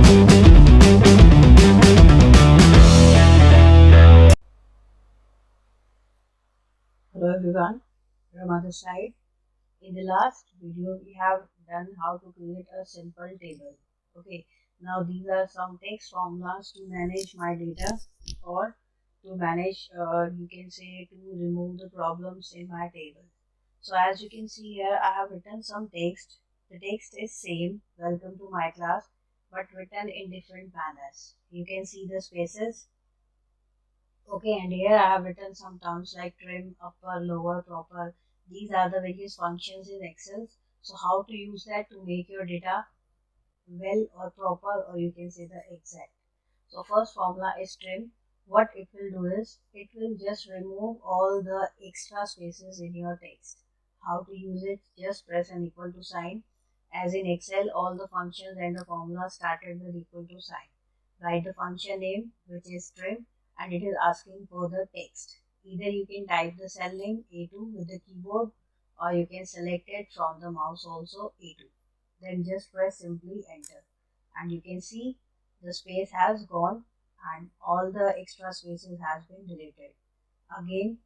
Hello everyone, Rama this side. In the last video, we have done how to create a simple table. Okay, now these are some text formulas to manage my data or to manage, you can say, to remove the problems in my table. So as you can see here, I have written some text. The text is same, welcome to my class, but written in different manners. You can see the spaces. Okay, and here I have written some terms like trim, upper, lower, proper. These are the various functions in Excel. So how to use that to make your data well or proper, or you can say the exact. So first formula is trim. What it will do is it will just remove all the extra spaces in your text. How to use it? Just press an equal to sign. As in Excel, all the functions and the formula started with equal to sign. Write the function name, which is trim, and it is asking for the text. Either you can type the cell name A2 with the keyboard, or you can select it from the mouse also A2. Then just press simply enter, and you can see the space has gone and all the extra spaces has been deleted. Again,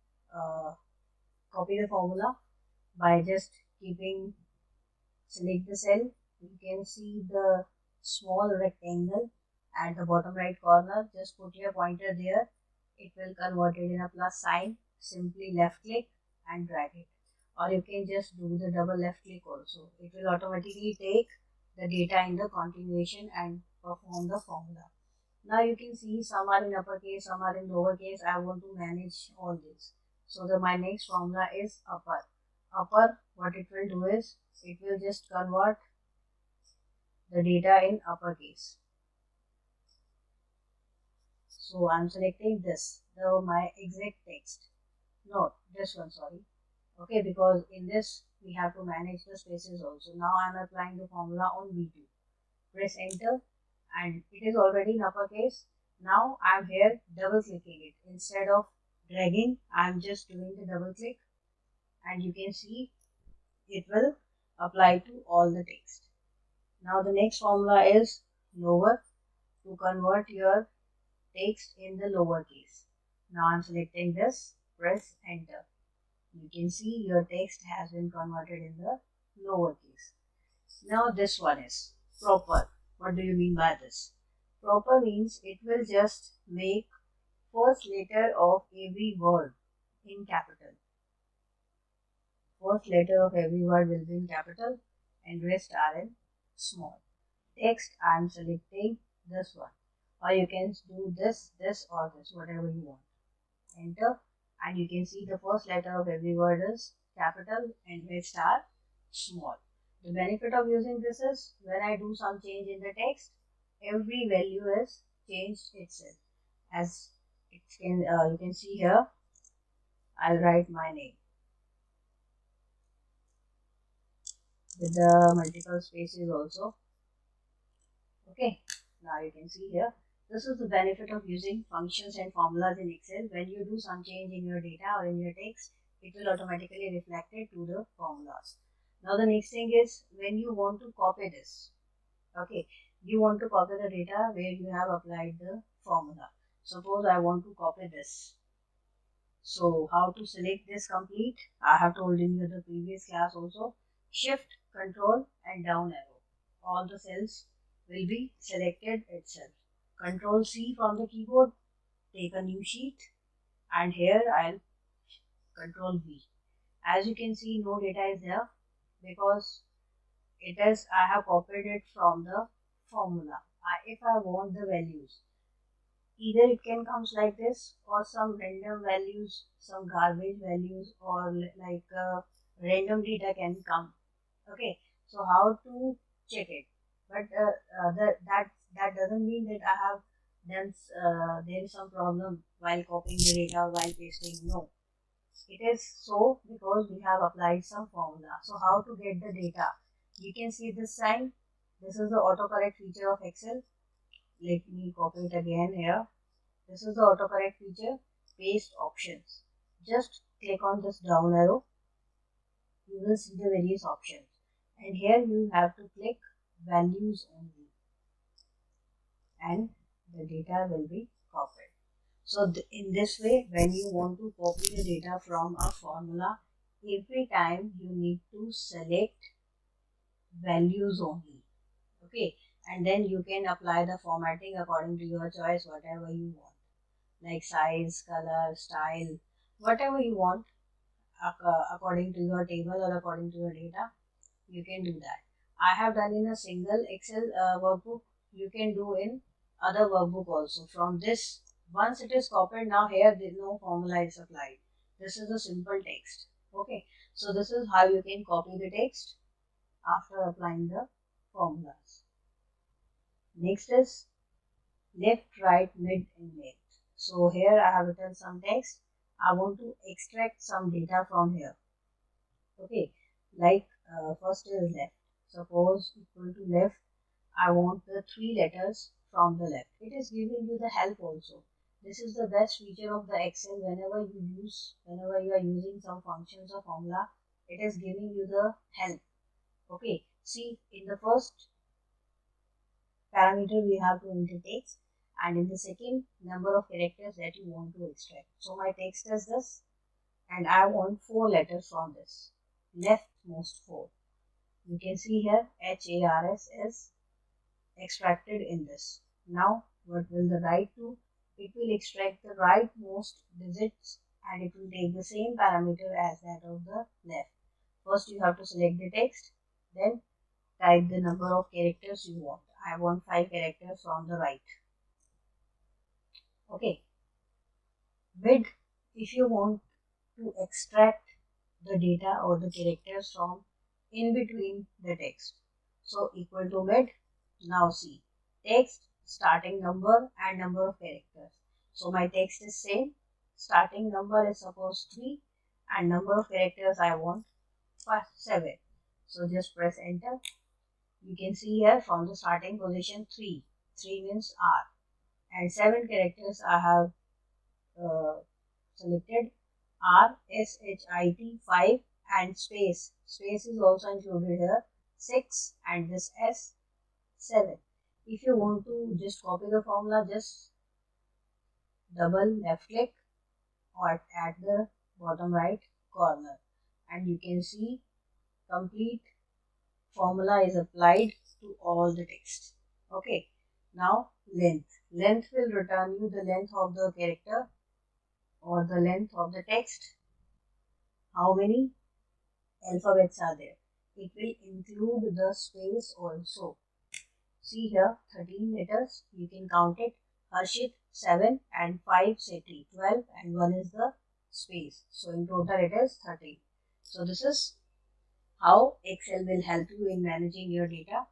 copy the formula by just select the cell. You can see the small rectangle at the bottom right corner. Just put your pointer there. It will convert it in a plus sign. Simply left click and drag it. Or you can just do the double left click also. It will automatically take the data in the continuation and perform the formula. Now you can see some are in uppercase, some are in lowercase. I want to manage all this. So my next formula is upper. Upper, what it will do is it will just convert the data in uppercase. So I'm selecting this, my exact text. No, this one, sorry. Okay, because in this we have to manage the spaces also. Now I'm applying the formula on V2. Press enter and it is already in uppercase. Now I'm here double clicking it. Instead of dragging, I'm just doing the double click, and you can see it will apply to all the text. Now the next formula is lower, to convert your text in the lowercase. Now I'm selecting this, press enter. You can see your text has been converted in the lowercase. Now this one is proper. What do you mean by this? Proper means it will just make first letter of every word in capital. First letter of every word will be in capital and rest are in small. Text, I am selecting this one. Or you can do this, this or this, whatever you want. Enter, and you can see the first letter of every word is capital and rest are small. The benefit of using this is when I do some change in the text, every value is changed itself. As you can see here, I'll write my name with the multiple spaces also. Okay, now you can see here. This is the benefit of using functions and formulas in Excel. When you do some change in your data or in your text, it will automatically reflect it to the formulas. Now the next thing is when you want to copy this. Okay, you want to copy the data where you have applied the formula. Suppose I want to copy this. So how to select this complete? I have told in the previous class also. Shift, Control and down arrow. All the cells will be selected itself. Control C from the keyboard. Take a new sheet, and here I'll Control V. As you can see, no data is there because I have copied it from the formula. If I want the values, either it can comes like this or some random values, some garbage values, or like random data can come. Okay, so how to check it? But that doesn't mean that I have done there is some problem while copying the data or while pasting. No, it is so because we have applied some formula. So how to get the data? You can see this sign. This is the autocorrect feature of Excel. Let me copy it again here. This is the autocorrect feature. Paste options. Just click on this down arrow. You will see the various options. And here you have to click values only. and the data will be copied. So in this way, when you want to copy the data from a formula, every time you need to select values only. Okay, and then you can apply the formatting according to your choice, whatever you want, like size, color, style, whatever you want, according to your table or according to your data, you can do that. I have done in a single Excel workbook. You can do in other workbook also. From this, once it is copied, now here there no formula is applied. This is a simple text. Okay, so this is how you can copy the text after applying the formulas. Next is left, right, mid, and length. So here I have written some text. I want to extract some data from here. Okay, like first is left. Suppose equal to left, I want the three letters from the left. It is giving you the help also. This is the best feature of the Excel. Whenever you are using some functions or formula, it is giving you the help. Okay, see in the first parameter we have to enter text, and in the second, number of characters that you want to extract. So my text is this, and I want four letters from this leftmost four. You can see here HARS is extracted in this. Now what will the right do? It will extract the rightmost digits, and it will take the same parameter as that of the left. First you have to select the text, then type the number of characters you want. I want 5 characters from the right. Okay. Mid, if you want to extract the data or the characters from in between the text. So equal to mid. Now see, text, starting number and number of characters. So my text is same. Starting number is suppose 3 and number of characters I want 7. So just press enter. You can see here from the starting position 3. 3 means R. And 7 characters I have selected R, S, H, I, T, 5 and space. Space is also included here. 6 and this S, 7. If you want to just copy the formula, just double left click or at the bottom right corner, and you can see complete formula is applied to all the text. Okay, now length. Length will return you the length of the character or the length of the text. How many alphabets are there? It will include the space also. See here 13 letters, you can count it. Harshit 7 and 5 say 12 and 1 is the space. So in total it is 13. So this is how Excel will help you in managing your data.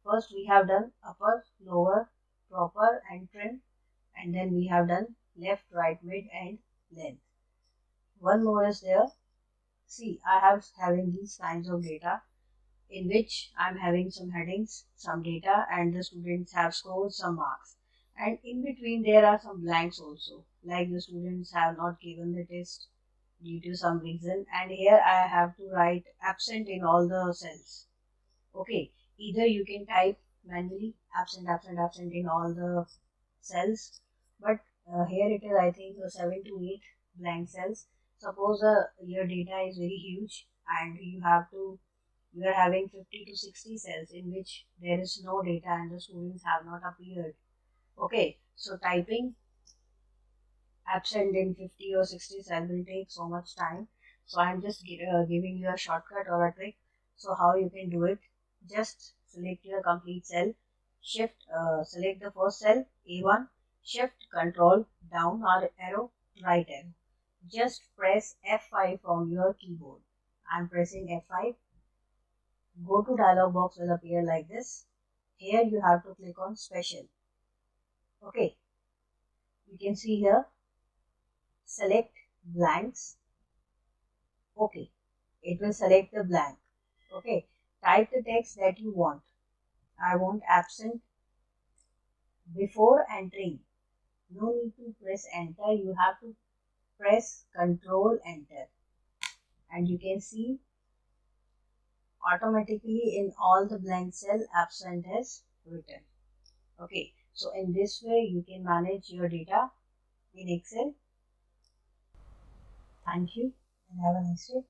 First we have done upper, lower, proper and trim, and then we have done left, right, mid and length. One more is there. See, I have having these kinds of data in which I'm having some headings, some data, and the students have scored some marks. And in between there are some blanks also, like the students have not given the test due to some reason, and here I have to write absent in all the cells. Okay, either you can type manually absent, absent, absent in all the cells, but here it is I think 7 to 8 blank cells. Suppose your data is very huge and you are having 50 to 60 cells in which there is no data and the students have not appeared. Okay, so typing absent in 50 or 60 cells will take so much time. So I'm just giving you a shortcut or a trick. So how you can do it? Just select your complete cell, select the first cell A1, shift control down or arrow, right arrow. Just press F5 from your keyboard. I'm pressing F5. Go to dialog box will appear like this. Here you have to click on special. Okay, you can see here select blanks. Okay, it will select the blank. Okay, type the text that you want. I want absent before entering. No need to press enter, you have to press control enter, and you can see automatically in all the blank cell absent is written. Okay, So in this way, you can manage your data in Excel. Thank you and have a nice day.